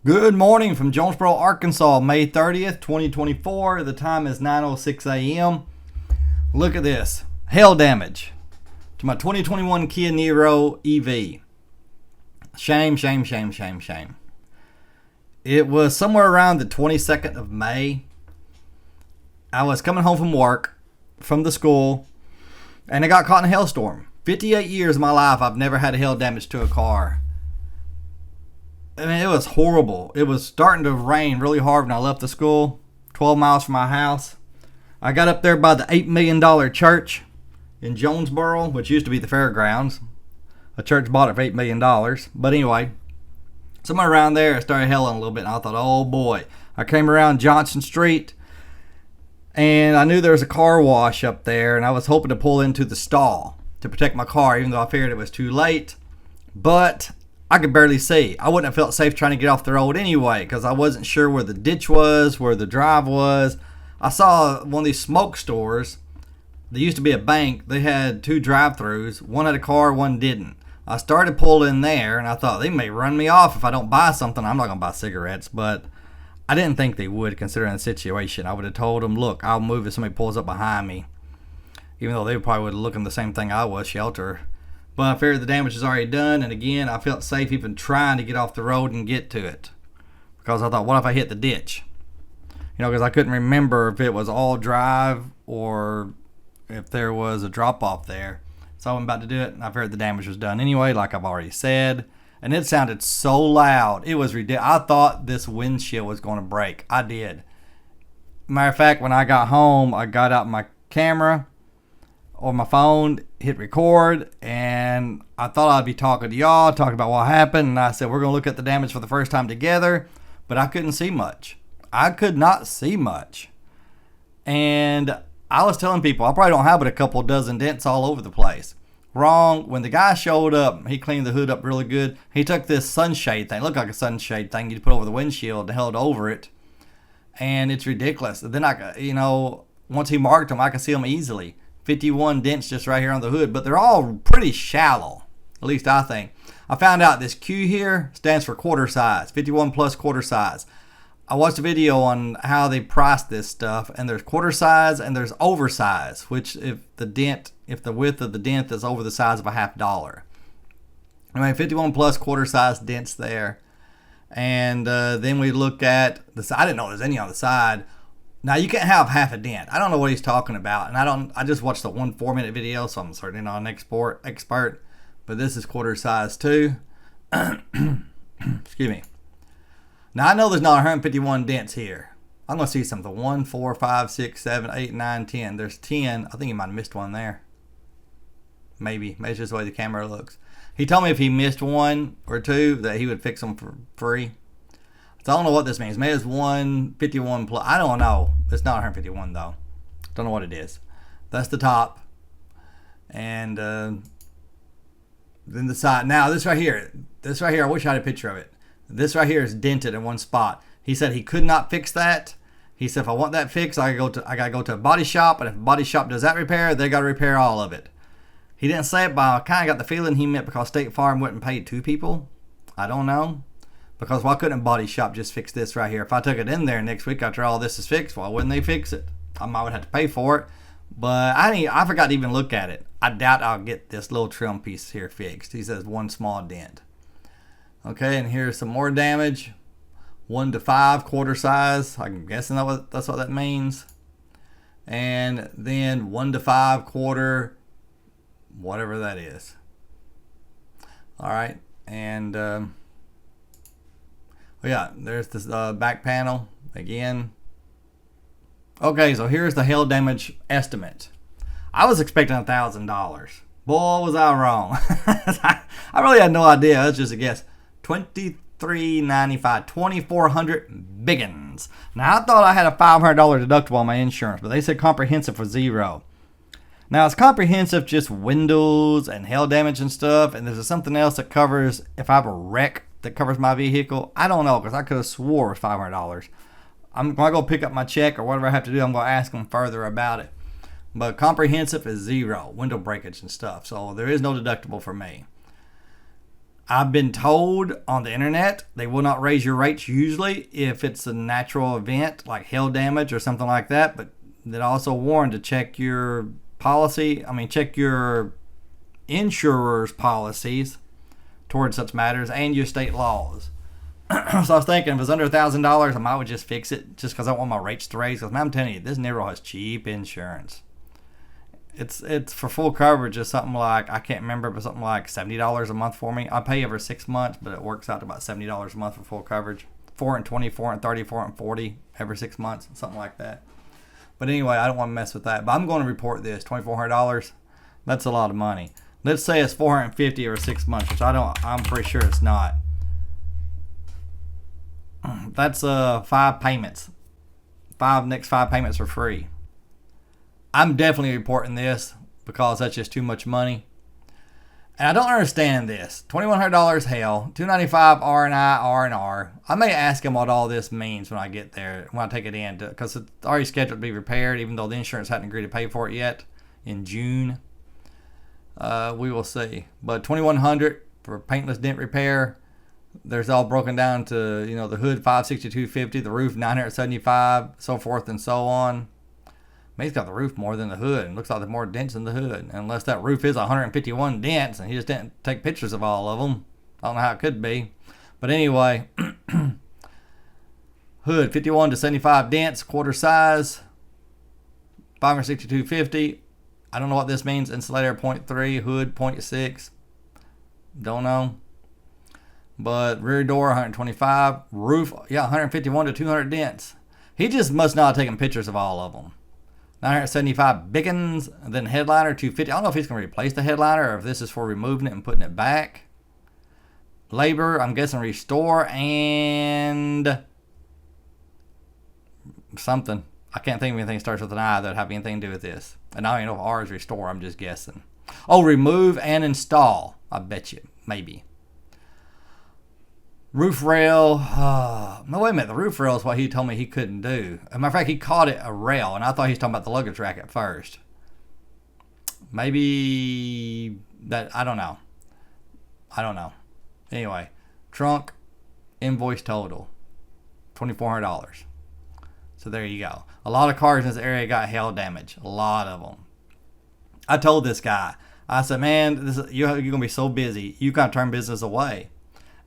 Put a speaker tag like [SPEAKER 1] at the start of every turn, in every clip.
[SPEAKER 1] Good morning from Jonesboro, Arkansas, May 30th, 2024. The time is 9:06 a.m. Look at this. Hail damage to my 2021 Kia Niro EV. Shame, shame, shame, shame, shame. It was somewhere around the 22nd of May. I was coming home from work, from the school, and I got caught in a hailstorm. 58 years of my life, I've never had a hail damage to a car. I mean, it was horrible. It was starting to rain really hard when I left the school, 12 miles from my house. I got up there by the $8 million church in Jonesboro, which used to be the fairgrounds. A church bought it for $8 million. But anyway, somewhere around there, it started hailing a little bit, and I thought, oh boy. I came around Johnson Street, and I knew there was a car wash up there, and I was hoping to pull into the stall to protect my car, even though I figured it was too late. But I could barely see. I wouldn't have felt safe trying to get off the road anyway because I wasn't sure where the ditch was, where the drive was. I saw one of these smoke stores. There used to be a bank. They had two drive-thrus. One had a car, one didn't. I started pulling in there, and I thought they may run me off if I don't buy something. I'm not going to buy cigarettes, but I didn't think they would considering the situation. I would have told them, look, I'll move if somebody pulls up behind me. Even though they probably would have looked the same thing I was, shelter. But I figured the damage is already done, and again, I felt safe even trying to get off the road and get to it. Because I thought, what if I hit the ditch? Because I couldn't remember if it was all drive or if there was a drop-off there. So I went about to do it, and I figured the damage was done anyway, like I've already said. And it sounded so loud. It was ridiculous. I thought this windshield was going to break. I did. Matter of fact, when I got home, I got out my camera or my phone, hit record, and I thought I'd be talking to y'all, talking about what happened, and I said we're going to look at the damage for the first time together, but I couldn't see much. I could not see much. And I was telling people, I probably don't have but a couple dozen dents all over the place. Wrong. When the guy showed up, he cleaned the hood up really good. He took this sunshade thing, it looked like a sunshade thing you'd put over the windshield and held over it, and it's ridiculous. Then once he marked them, I could see them easily. 51 dents just right here on the hood, but they're all pretty shallow, at least I think. I found out this Q here stands for quarter size, 51 plus quarter size. I watched a video on how they price this stuff, and there's quarter size and there's oversize, which if the width of the dent is over the size of a $50. Anyway, 51 plus quarter size dents there. And then we look at the side. I didn't know there was any on the side. Now, you can't have half a dent. I don't know what he's talking about. And I just watched the 1 4-minute video, so I'm certainly not an expert. But this is quarter size too. Excuse me. Now, I know there's not 151 dents here. I'm going to see something. 1, 4, 5, 6, 7, 8, 9, 10. There's 10. I think he might have missed one there. Maybe. Maybe it's just the way the camera looks. He told me if he missed one or two that he would fix them for free. So I don't know what this means. Maybe it's 151 plus. I don't know. It's not 151 though. Don't know what it is. That's the top. And then the side. Now this right here. I wish I had a picture of it. This right here is dented in one spot. He said he could not fix that. He said if I want that fixed, I gotta go to a body shop, and if a body shop does that repair, they gotta repair all of it. He didn't say it, but I kind of got the feeling he meant because State Farm wouldn't pay two people. I don't know. Because why couldn't a body shop just fix this right here? If I took it in there next week after all this is fixed, why wouldn't they fix it? I might have to pay for it. But I forgot to even look at it. I doubt I'll get this little trim piece here fixed. He says one small dent. Okay, and here's some more damage. 1 to 5 quarter size. I'm guessing that's what that means. And then 1 to 5 quarter, whatever that is. All right, and yeah, there's this back panel again. Okay, so here's the hail damage estimate. I was expecting $1,000. Boy, was I wrong. I really had no idea. That's just a guess. $2,395, 2,400 biggins. Now I thought I had a $500 deductible on my insurance, but they said comprehensive for $0. Now is comprehensive just windows and hail damage and stuff, and there's something else that covers if I have a wreck that covers my vehicle? I don't know, because I could have swore it was $500. I'm going to go pick up my check or whatever I have to do. I'm going to ask them further about it. But comprehensive is $0, window breakage and stuff. So there is no deductible for me. I've been told on the internet they will not raise your rates usually if it's a natural event like hail damage or something like that, but they also warned to check your check your insurer's policies towards such matters and your state laws. So I was thinking if it's under $1,000, I might would just fix it just because I don't want my rates to raise. Because I'm telling you, this Niro has cheap insurance. It's for full coverage is something like, I can't remember, but something like $70 a month for me. I pay every 6 months, but it works out to about $70 a month for full coverage. 4 and 20, 4 and 30, 4 and 40 every 6 months, something like that. But anyway, I don't want to mess with that. But I'm going to report this $2,400. That's a lot of money. Let's say it's $450 over 6 months, which I'm pretty sure it's not. That's 5 payments. Next 5 payments are free. I'm definitely reporting this because that's just too much money. And I don't understand this. $2,100 hell, $295 R&I, R&R. I may ask him what all this means when I get there, when I take it in, because it's already scheduled to be repaired, even though the insurance hadn't agreed to pay for it yet in June. We will see. But $2,100 for paintless dent repair. There's all broken down to, the hood $562.50, the roof $975, so forth and so on. He's got the roof more than the hood. It looks like there's more dents in the hood. Unless that roof is 151 dents and he just didn't take pictures of all of them. I don't know how it could be. But anyway, hood 51 to 75 dents, quarter size, $562.50. I don't know what this means. Insulator 0.3, hood 0.6. Don't know. But rear door 125, roof 151 to 200 dents. He just must not have taken pictures of all of them. 975 Bickens, and then headliner 250. I don't know if he's going to replace the headliner or if this is for removing it and putting it back. Labor, I'm guessing restore and something. I can't think of anything that starts with an I that have anything to do with this. And I don't even know if R is restore. I'm just guessing. Oh, remove and install. I bet you. Maybe. Roof rail. No, wait a minute. The roof rail is what he told me he couldn't do. As a matter of fact, he called it a rail, and I thought he was talking about the luggage rack at first. Maybe that. I don't know. Anyway, trunk invoice total $2,400. So there you go. A lot of cars in this area got hail damage. A lot of them. I told this guy. I said, man, you're going to be so busy. You can't turn business away.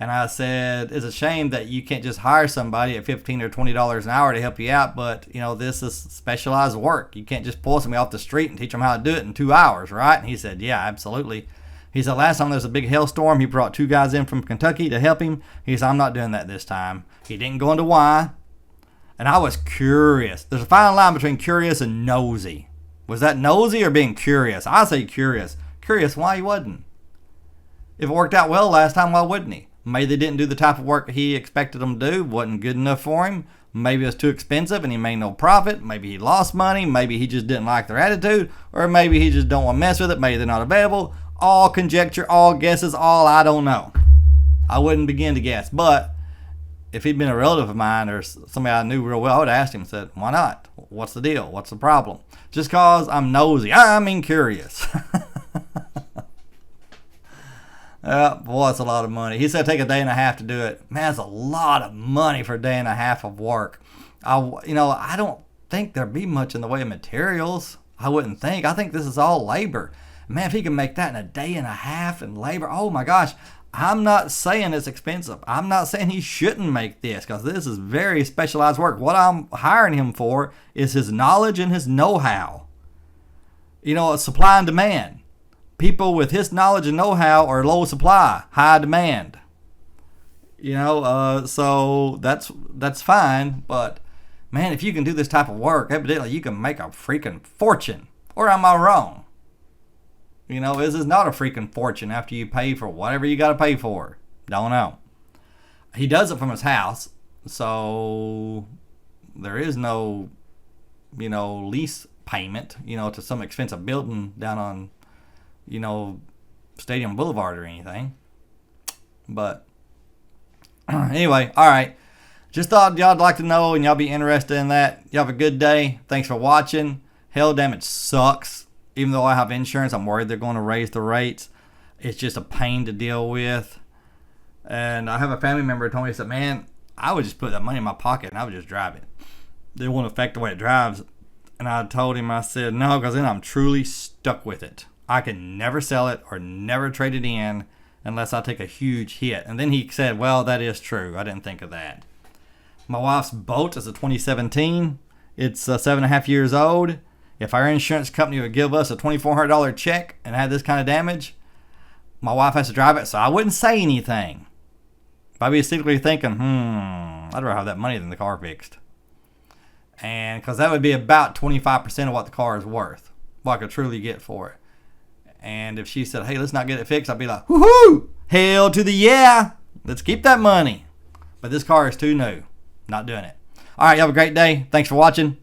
[SPEAKER 1] And I said, it's a shame that you can't just hire somebody at $15 or $20 an hour to help you out. But, this is specialized work. You can't just pull somebody off the street and teach them how to do it in 2 hours, right? And he said, yeah, absolutely. He said, last time there was a big hailstorm, he brought 2 guys in from Kentucky to help him. He said, I'm not doing that this time. He didn't go into why. And I was curious. There's a fine line between curious and nosy. Was that nosy or being curious? I say curious. Curious why he wasn't. If it worked out well last time, why wouldn't he? Maybe they didn't do the type of work he expected them to do. Wasn't good enough for him. Maybe it was too expensive and he made no profit. Maybe he lost money. Maybe he just didn't like their attitude. Or maybe he just don't want to mess with it. Maybe they're not available. All conjecture, all guesses, all I don't know. I wouldn't begin to guess. But if he'd been a relative of mine or somebody I knew real well, I would have asked him and said, why not? What's the deal? What's the problem? Just because I'm nosy. I mean curious. Boy, that's a lot of money. He said take a day and a half to do it. Man, that's a lot of money for a day and a half of work. I don't think there'd be much in the way of materials. I wouldn't think. I think this is all labor. Man, if he can make that in a day and a half in labor, oh my gosh. I'm not saying it's expensive. I'm not saying he shouldn't make this because this is very specialized work. What I'm hiring him for is his knowledge and his know-how. Supply and demand. People with his knowledge and know-how are low supply, high demand. So that's fine. But, man, if you can do this type of work, evidently you can make a freaking fortune. Or am I wrong? This is not a freaking fortune after you pay for whatever you got to pay for. Don't know. He does it from his house. So there is no, lease payment, to some expensive building down on, Stadium Boulevard or anything. But anyway, all right. Just thought y'all'd like to know and y'all be interested in that. Y'all have a good day. Thanks for watching. Hail damage sucks. Even though I have insurance, I'm worried they're going to raise the rates. It's just a pain to deal with. And I have a family member who told me, he said, man, I would just put that money in my pocket and I would just drive it. It won't affect the way it drives. And I told him, I said, no, because then I'm truly stuck with it. I can never sell it or never trade it in unless I take a huge hit. And then he said, well, that is true. I didn't think of that. My wife's boat is a 2017. It's 7.5 years old. If our insurance company would give us a $2,400 check and had this kind of damage, my wife has to drive it, so I wouldn't say anything. I'd be secretly thinking, I'd rather have that money than the car fixed. And because that would be about 25% of what the car is worth, what I could truly get for it. And if she said, hey, let's not get it fixed, I'd be like, woohoo, hell to the yeah, let's keep that money. But this car is too new. Not doing it. All right, you have a great day. Thanks for watching.